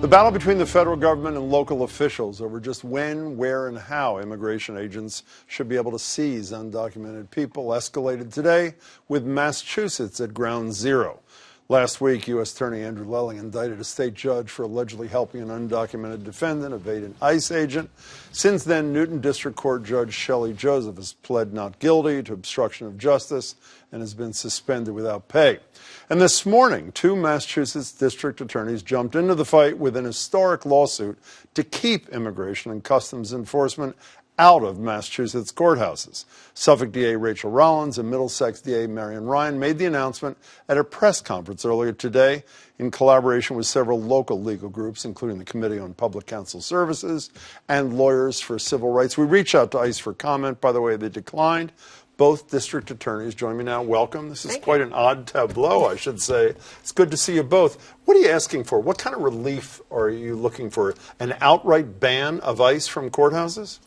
The battle between the federal government and local officials over just when, where, and how immigration agents should be able to seize undocumented people escalated today with Massachusetts at ground zero. Last week, U.S. Attorney Andrew Lelling indicted a state judge for allegedly helping an undocumented defendant evade an ICE agent. Since then, Newton District Court Judge Shelley Joseph has pled not guilty to obstruction of justice and has been suspended without pay. And this morning, two Massachusetts district attorneys jumped into the fight with an historic lawsuit to keep immigration and customs enforcement out of Massachusetts courthouses. Suffolk DA Rachael Rollins and Middlesex DA Marian made the announcement at a press conference earlier today in collaboration with several local legal groups, including the Committee on Public Counsel Services and Lawyers for Civil Rights. We reached out to ICE for comment. By the way, they declined. Both district attorneys join me now. Welcome. This is quite an odd tableau, I should say. It's good to see you both. What are you asking for? What kind of relief are you looking for? An outright ban of ICE from courthouses?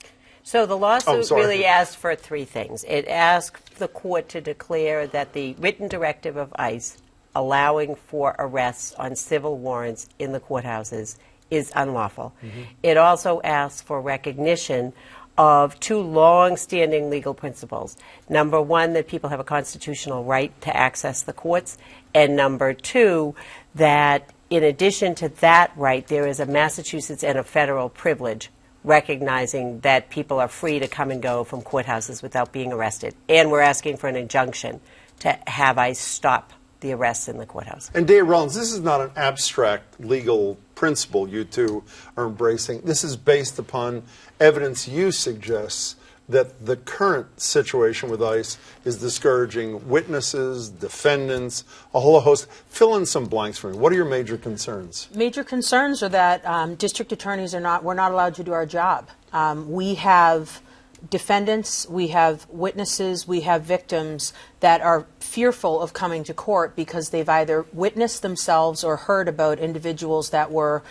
So the lawsuit really asked for three things. It asked the court to declare that the written directive of ICE allowing for arrests on civil warrants in the courthouses is unlawful. It also asked for recognition of two long-standing legal principles. Number one, that people have a constitutional right to access the courts, and number two, that in addition to that right, there is a Massachusetts and a federal privilege recognizing that people are free to come and go from courthouses without being arrested. And we're asking for an injunction to have ICE stop the arrests in the courthouse. And Dave Rollins, this is not an abstract legal principle you two are embracing. This is based upon evidence you suggest that the current situation with ICE is discouraging witnesses, defendants, a whole host. Fill in some blanks for me. What are your major concerns? Major concerns are that district attorneys we're not allowed to do our job. We have defendants, we have witnesses, we have victims that are fearful of coming to court because they've either witnessed themselves or heard about individuals that were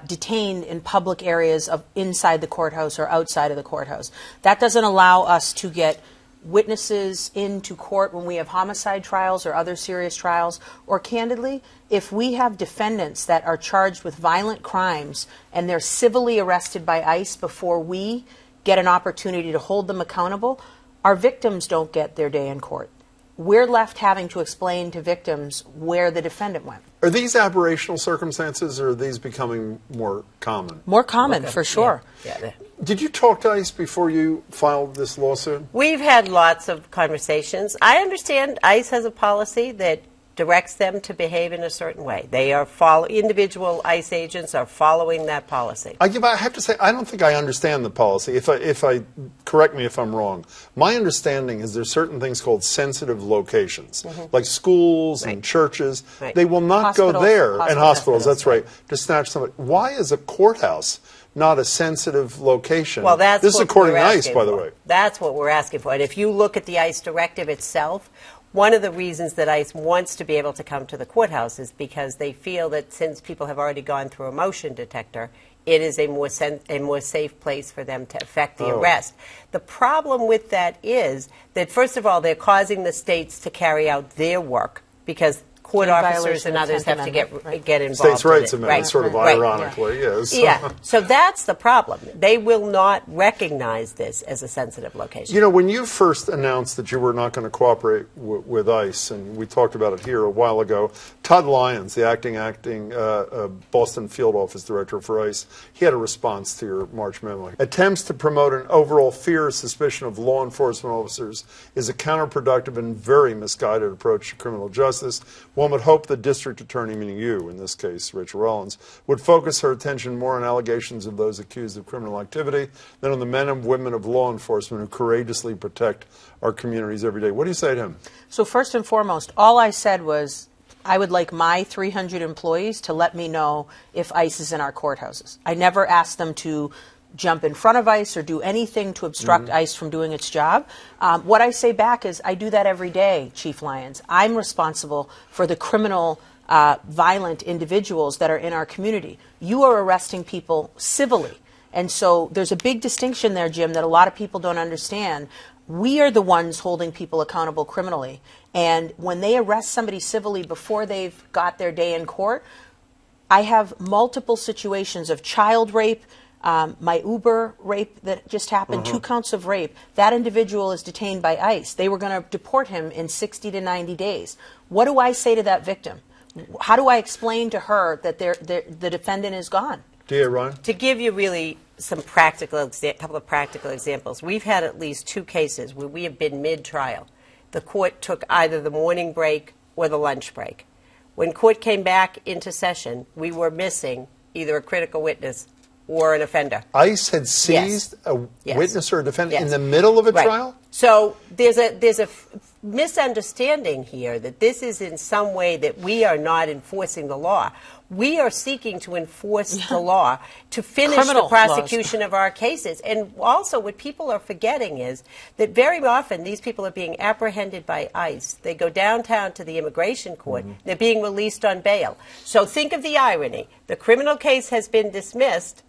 detained in public areas of inside the courthouse or outside of the courthouse. That doesn't allow us to get witnesses into court when we have homicide trials or other serious trials, or candidly, if we have defendants that are charged with violent crimes and they're civilly arrested by ICE before we get an opportunity to hold them accountable, our victims don't get their day in court. We're left having to explain to victims where the defendant went. Are these aberrational circumstances, or are these becoming more common? More common, for sure. Yeah. Did you talk to ICE before you filed this lawsuit? We've had lots of conversations. I understand ICE has a policy that directs them to behave in a certain way. They are individual ICE agents are following that policy. I have to say, I don't think I understand the policy. If I correct me if I'm wrong. My understanding is there's certain things called sensitive locations, like schools and churches. They will not go there, and hospitals. That's right, to snatch somebody. Why is a courthouse not a sensitive location? Well, this is according to ICE, by the way. That's what we're asking for. And if you look at the ICE directive itself, one of the reasons that ICE wants to be able to come to the courthouse is because they feel that since people have already gone through a motion detector, it is a more safe place for them to effect the arrest. The problem with that is that, first of all, they're causing the states to carry out their work because court officers and others have to get involved. States' rights amendment, sort of ironically, yes. Yeah, so that's the problem. They will not recognize this as a sensitive location. You know, when you first announced that you were not going to cooperate with ICE, and we talked about it here a while ago, Todd Lyons, the acting Boston Field Office Director for ICE, he had a response to your March memo. Attempts to promote an overall fear or suspicion of law enforcement officers is a counterproductive and very misguided approach to criminal justice. One would hope the district attorney, meaning you in this case, Rachael Rollins, would focus her attention more on allegations of those accused of criminal activity than on the men and women of law enforcement who courageously protect our communities every day. What do you say to him? So first and foremost, all I said was I would like my 300 employees to let me know if ICE is in our courthouses. I never asked them to jump in front of ICE or do anything to obstruct ICE from doing its job. What I say back is I do that every day, Chief Lyons. I'm responsible for the criminal, violent individuals that are in our community. You are arresting people civilly. And so there's a big distinction there, Jim, that a lot of people don't understand. We are the ones holding people accountable criminally. And when they arrest somebody civilly before they've got their day in court, I have multiple situations of child rape, my Uber rape that just happened, 2 counts of rape. That individual is detained by ICE. They were going to deport him in 60 to 90 days. What do I say to that victim? How do I explain to her that the defendant is gone? D.A. Ryan? To give you really some couple of practical examples, we've had at least 2 cases where we have been mid-trial. The court took either the morning break or the lunch break. When court came back into session, we were missing either a critical witness or an offender. ICE had seized a witness or a defendant in the middle of a trial? So there's a misunderstanding here that this is in some way that we are not enforcing the law. We are seeking to enforce the law to finish Criminal the prosecution of our cases. And also what people are forgetting is that very often these people are being apprehended by ICE. They go downtown to the immigration court. They're being released on bail. So think of the irony. The criminal case has been dismissed.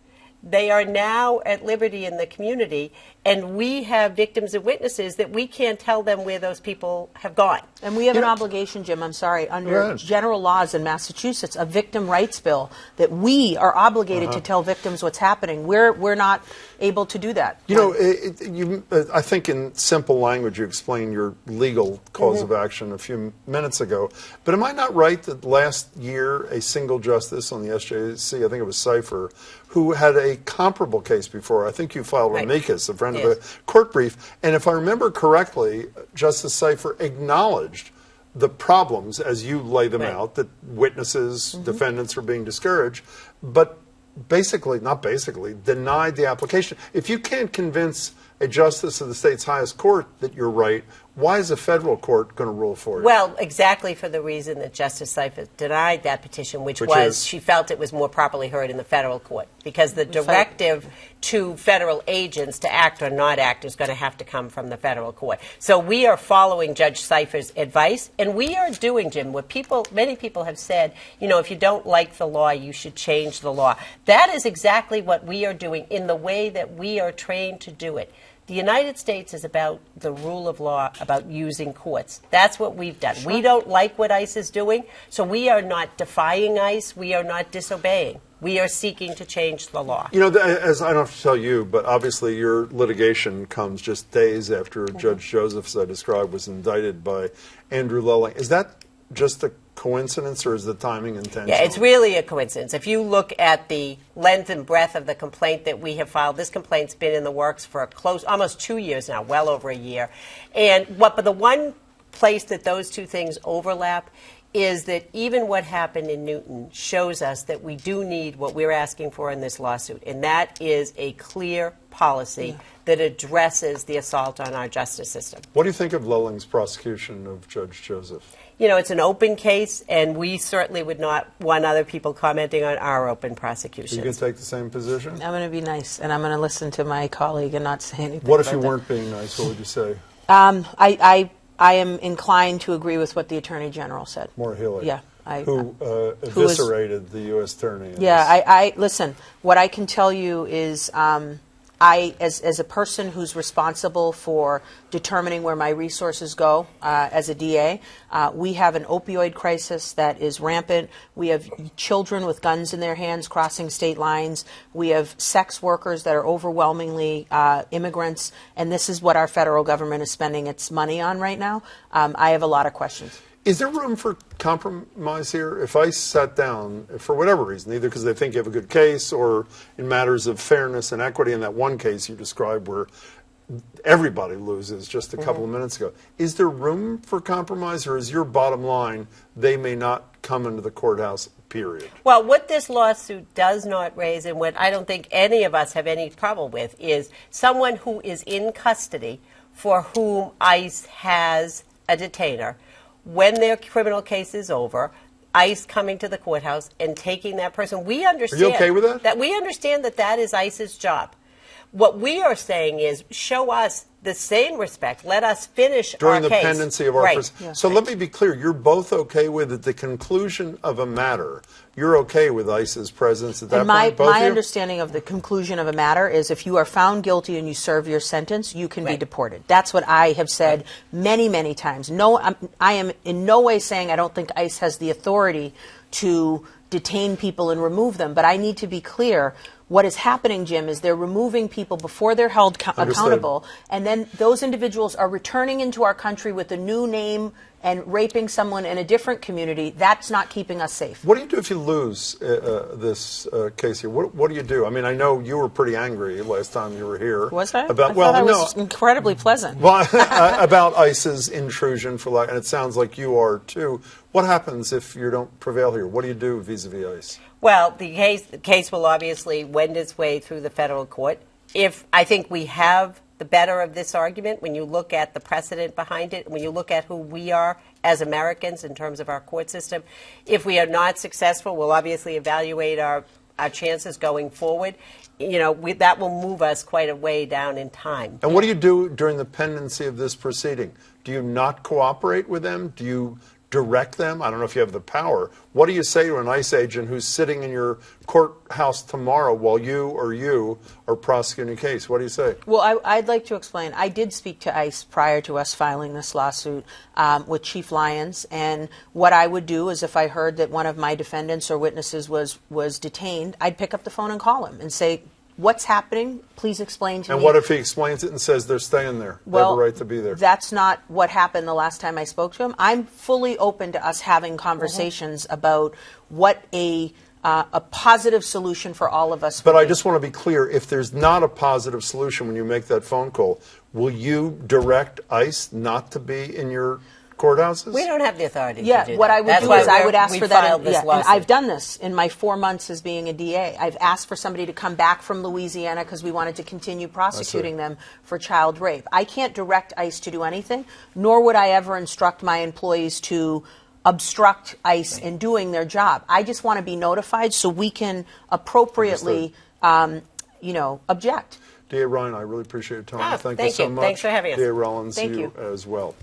They are now at liberty in the community, and we have victims and witnesses that we can't tell them where those people have gone. And we have an obligation, Jim, I'm sorry, under general laws in Massachusetts, a victim rights bill, that we are obligated to tell victims what's happening. We're not able to do that. You know, I think in simple language you explained your legal cause of action a few minutes ago. But am I not right that last year a single justice on the SJC, I think it was Cipher, who had a comparable case before, I think you filed amicus, a friend of the court brief, and if I remember correctly, Justice Cipher acknowledged the problems as you lay them out, that witnesses, defendants are being discouraged, but denied the application. If you can't convince a justice of the state's highest court that you're right, why is a federal court going to rule for you? Well, exactly for the reason that Justice Cipher denied that petition, which was she felt it was more properly heard in the federal court, because the directive to federal agents to act or not act is going to have to come from the federal court. So we are following Judge Cipher's advice, and we are doing, Jim, what many people have said, you know, if you don't like the law, you should change the law. That is exactly what we are doing in the way that we are trained to do it. The United States is about the rule of law, about using courts. That's what we've done. We don't like what ICE is doing, so we are not defying ICE. We are not disobeying. We are seeking to change the law. You know, as I don't have to tell you, but obviously your litigation comes just days after Judge Joseph, as I described, was indicted by Andrew Lelling. Is that just a coincidence, or is the timing intentional? Yeah, it's really a coincidence. If you look at the length and breadth of the complaint that we have filed, this complaint's been in the works for almost 2 years now, well over a year. But the one place that those two things overlap is that even what happened in Newton shows us that we do need what we're asking for in this lawsuit, and that is a clear policy that addresses the assault on our justice system. What do you think of Lelling's prosecution of Judge Joseph? You know, it's an open case, and we certainly would not want other people commenting on our open prosecutions. Are you going to take the same position? I'm going to be nice, and I'm going to listen to my colleague and not say anything. What if you weren't being nice? What would you say? I am inclined to agree with what the Attorney General said. Maura Healey. Yeah. Who eviscerated the U.S. Attorney. Listen, what I can tell you is as a person who's responsible for determining where my resources go as a DA, we have an opioid crisis that is rampant. We have children with guns in their hands crossing state lines. We have sex workers that are overwhelmingly immigrants, and this is what our federal government is spending its money on right now. I have a lot of questions. Is there room for compromise here? If ICE sat down, for whatever reason, either because they think you have a good case or in matters of fairness and equity, in that one case you described where everybody loses just a couple of minutes ago, is there room for compromise, or is your bottom line they may not come into the courthouse, period? Well, what this lawsuit does not raise, and what I don't think any of us have any problem with, is someone who is in custody for whom ICE has a detainer. When their criminal case is over, ICE coming to the courthouse and taking that person. We understand. Are you okay with that? That we understand that is ICE's job. What we are saying is show us the same respect. Let us finish during our the case. pendency of our So let me be clear. You're both okay with at the conclusion of a matter. You're okay with ICE's presence at that point? My understanding of the conclusion of a matter is if you are found guilty and you serve your sentence, you can be deported. That's what I have said many, many times. No, I am in no way saying I don't think ICE has the authority to detain people and remove them. But I need to be clear. What is happening, Jim, is they're removing people before they're held accountable, and then those individuals are returning into our country with a new name and raping someone in a different community. That's not keeping us safe. What do you do if you lose this case here? What do you do? I mean, I know you were pretty angry last time you were here. Was I? About, I thought I was incredibly pleasant. Well, about ICE's intrusion, and it sounds like you are too. What happens if you don't prevail here? What do you do vis-a-vis ICE? Well, the case will obviously wend its way through the federal court. If I think we have the better of this argument, when you look at the precedent behind it, when you look at who we are as Americans in terms of our court system, if we are not successful, we'll obviously evaluate our chances going forward. You know, that will move us quite a way down in time. And what do you do during the pendency of this proceeding? Do you not cooperate with them? Do you direct them? I don't know if you have the power. What do you say to an ICE agent who's sitting in your courthouse tomorrow while you are prosecuting a case? What do you say? Well, I'd like to explain. I did speak to ICE prior to us filing this lawsuit with Chief Lyons, and what I would do is if I heard that one of my defendants or witnesses was detained, I'd pick up the phone and call him and say, what's happening? Please explain to me. And what if he explains it and says they're staying there? They have a right to be there. That's not what happened the last time I spoke to him. I'm fully open to us having conversations about what a positive solution for all of us would But I be. just want to be clear, if there's not a positive solution when you make that phone call, will you direct ICE not to be in your courthouses? We don't have the authority to do what that. I would That's do why is I would ask we for that. filed this And lawsuit. I've done this in my 4 months as being a DA. I've asked for somebody to come back from Louisiana because we wanted to continue prosecuting them for child rape. I can't direct ICE to do anything, nor would I ever instruct my employees to obstruct ICE in doing their job. I just want to be notified so we can appropriately, object. DA Ryan, I really appreciate your time. Thank you thank so you. much. Thanks for having us. DA Rollins, Thank you you. as well.